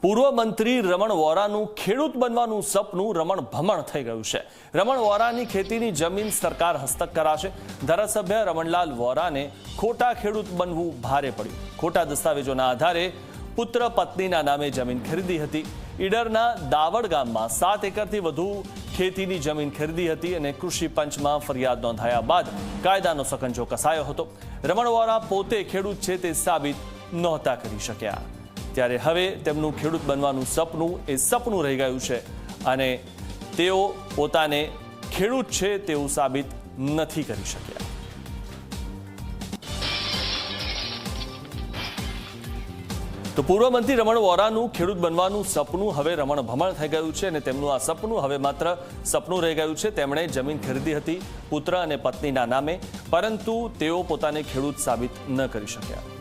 પૂર્વ મંત્રી રમણ વોરાનું ખેડૂત બનવાનું સપનું રમણ ભમણ થઈ ગયું છે। રમણ વોરાની ખેતીની જમીન સરકાર હસ્તક કરાશે। ધારાસભ્ય રમણલાલ વોરાને ખોટા ખેડૂત બનવું ભારે પડ્યું। ખોટા દસ્તાવેજોના આધારે પુત્ર પત્નીના નામે જમીન ખરીદી હતી। ઈડરના દાવડ ગામમાં 7 એકરથી વધુ ખેતીની જમીન ખરીદી હતી અને કૃષિ પંચમાં ફરિયાદ નોંધાયા બાદ કાયદાનો સકંજો કસાયો હતો। રમણ વોરા પોતે ખેડૂત છે તે સાબિત નહોતા કરી શક્યા, ત્યારે હવે તેમનું ખેડૂત બનવાનું સપનું રહી ગયું છે અને તેઓ પોતાને ખેડૂત છે તેવું સાબિત નથી કરી શક્યા। તો પૂર્વ મંત્રી રમણ વોરાનું ખેડૂત બનવાનું સપનું હવે રમણ ભમણ થઈ ગયું છે અને તેમનું આ સપનું હવે માત્ર સપનું રહી ગયું છે। તેમણે જમીન ખરીદી હતી પુત્ર અને પત્નીના નામે, પરંતુ તેઓ પોતાને ખેડૂત સાબિત ન કરી શક્યા।